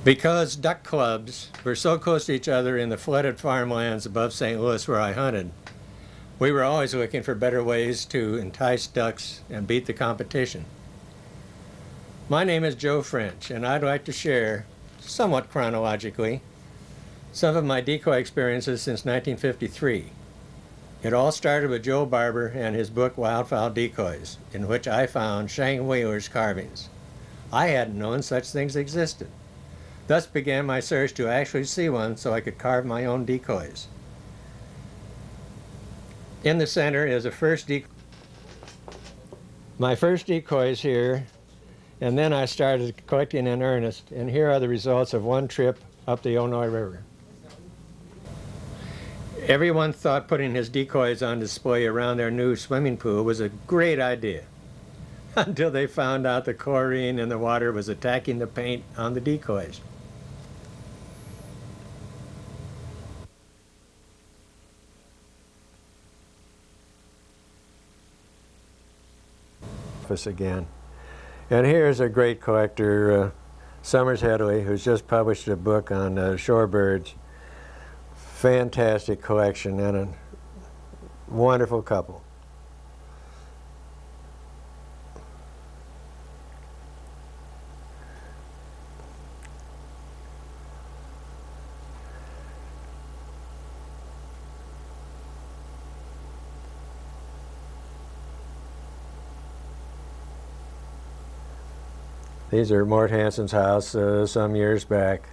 Because duck clubs were so close to each other in the flooded farmlands above St. Louis where I hunted, we were always looking for better ways to entice ducks and beat the competition. My name is Joe French, and I'd like to share, somewhat chronologically, some of my decoy experiences since 1953. It all started with Joe Barber and his book Wildfowl Decoys, in which I found Shang Whaler's carvings. I hadn't known such things existed. Thus began my search to actually see one so I could carve my own decoys. In the center is my first decoys here, and then I started collecting in earnest, and here are the results of one trip up the Illinois River. Everyone thought putting his decoys on display around their new swimming pool was a great idea, until they found out the chlorine in the water was attacking the paint on the decoys. Again. And here's a great collector, Summers Headley, who's just published a book on shorebirds. Fantastic collection and a wonderful couple. These are Mort Hansen's house some years back.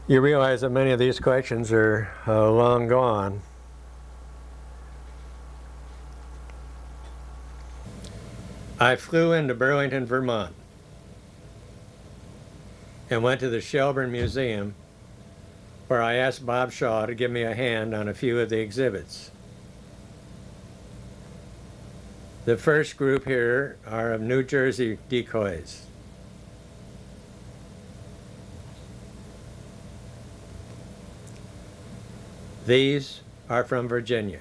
You realize that many of these collections are long gone. I flew into Burlington, Vermont, and went to the Shelburne Museum, where I asked Bob Shaw to give me a hand on a few of the exhibits. The first group here are of New Jersey decoys. These are from Virginia.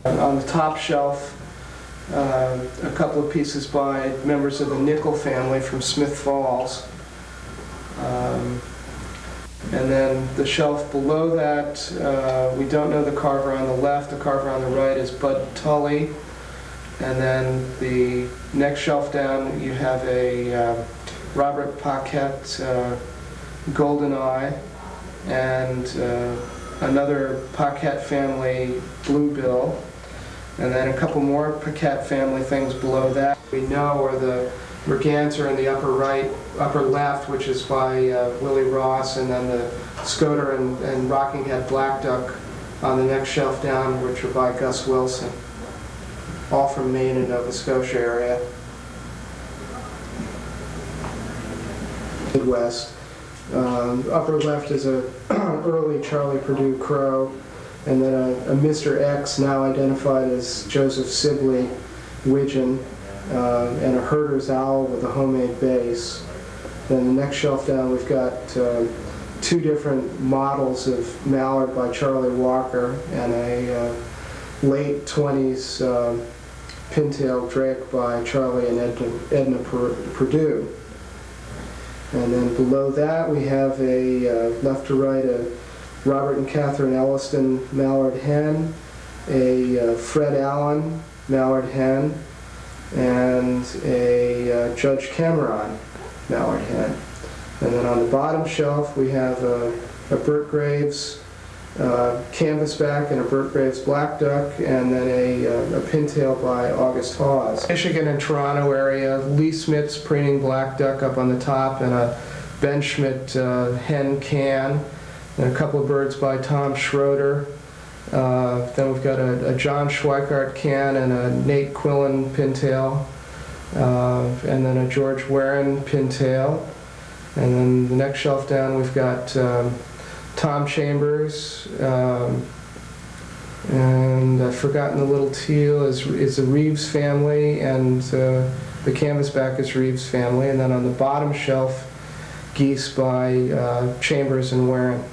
On the top shelf, a couple of pieces by members of the Nickel family from Smith Falls. And then the shelf below that, we don't know the carver on the left. The carver on the right is Bud Tully. And then the next shelf down, you have a Robert Paquette Golden Eye and another Paquette family Bluebill. And then a couple more Paquette family things below that. We know are the Merganser in the upper left, which is by Willie Ross, and then the Scoter and Rockinghead Black Duck on the next shelf down, which are by Gus Wilson, all from Maine and Nova Scotia area. Midwest. Upper left is a early Charlie Purdue crow, and then a Mr. X, now identified as Joseph Sibley Widgeon, and a herder's owl with a homemade base. Then the next shelf down, we've got two different models of mallard by Charlie Walker and a late 20s pintail drake by Charlie and Edna Purdue. And then below that, we have a left to right a Robert and Catherine Elliston mallard hen, a Fred Allen mallard hen, and a Judge Cameron mallard hen. And then on the bottom shelf we have a Burt Graves canvasback and a Burt Graves black duck, and then a pintail by August Hawes. Michigan and Toronto area, Lee Smith's preening black duck up on the top, and a Ben Schmidt hen can, and a couple of birds by Tom Schroeder. Then we've got a John Schweikart can and a Nate Quillen pintail, and then a George Warren pintail. And then the next shelf down we've got Tom Chambers, and I've forgotten the little teal is the Reeves family, and the canvasback is Reeves family. And then on the bottom shelf, geese by Chambers and Warren.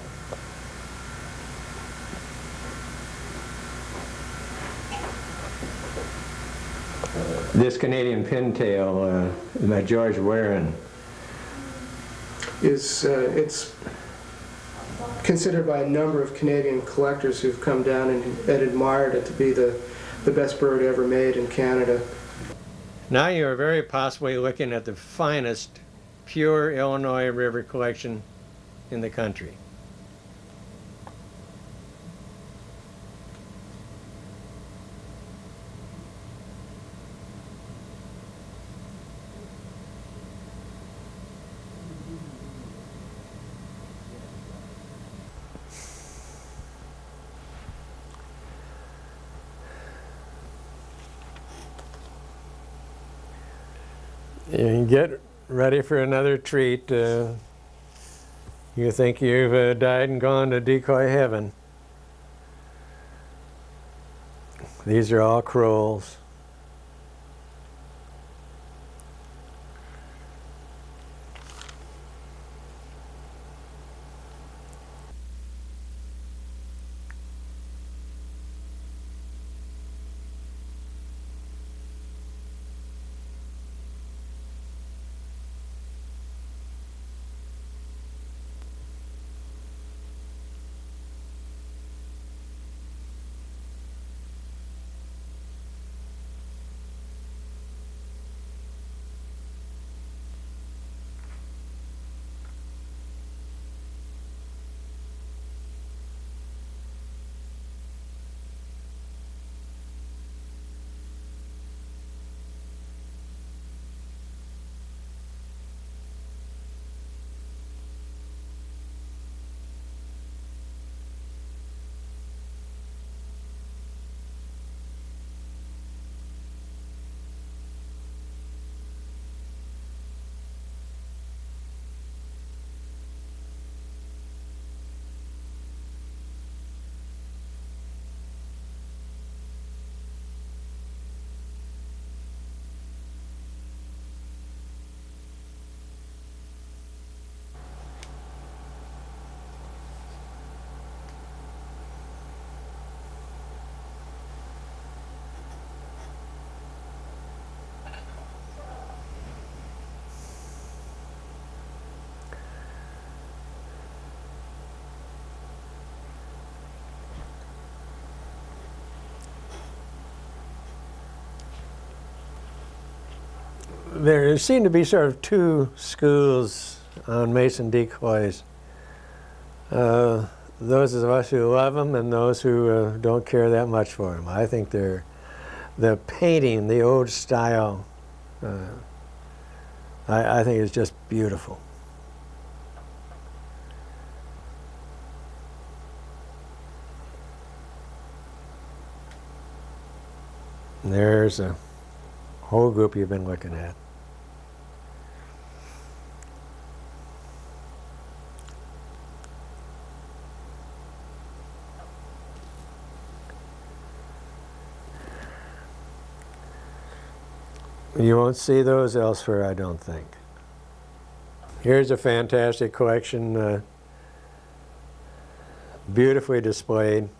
This Canadian pintail by George Warren. It's considered by a number of Canadian collectors who've come down and admired it to be the best bird ever made in Canada. Now you are very possibly looking at the finest pure Illinois River collection in the country. You can get ready for another treat. You think you've died and gone to decoy heaven. These are all crolls. There seem to be sort of two schools on mason decoys. Those of us who love them and those who don't care that much for them. I think they're the painting, the old style, I think is just beautiful. And there's a whole group you've been looking at. You won't see those elsewhere, I don't think. Here's a fantastic collection, beautifully displayed.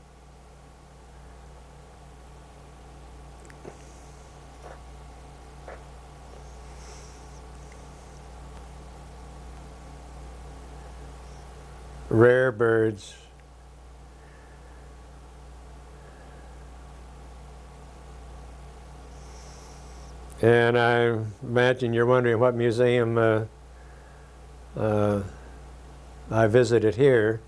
Rare birds. And I imagine you're wondering what museum I visited here.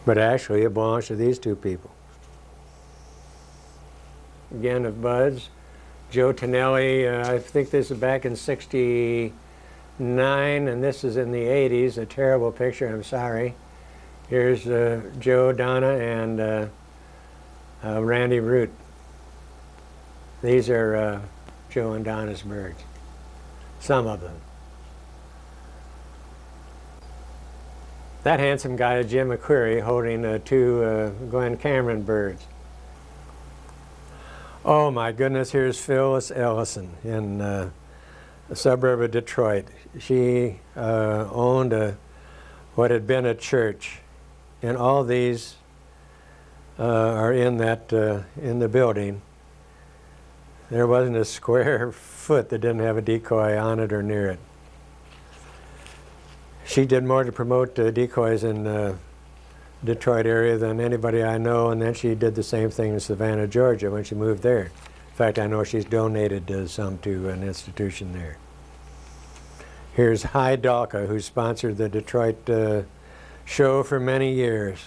But actually it belongs to these two people. Again, of buds. Joe Tonelli, I think this is back in '69, and this is in the '80s. A terrible picture, I'm sorry. Here's Joe, Donna, and Randy Root. These are Joe and Donna's birds. Some of them. That handsome guy is Jim McQuarrie holding two Glen Cameron birds. Oh my goodness, here's Phyllis Ellison in a suburb of Detroit. She owned what had been a church, and all these are in the building. There wasn't a square foot that didn't have a decoy on it or near it. She did more to promote decoys in the Detroit area than anybody I know, and then she did the same thing in Savannah, Georgia when she moved there. In fact, I know she's donated some to an institution there. Here's Hydalka, who sponsored the Detroit show for many years.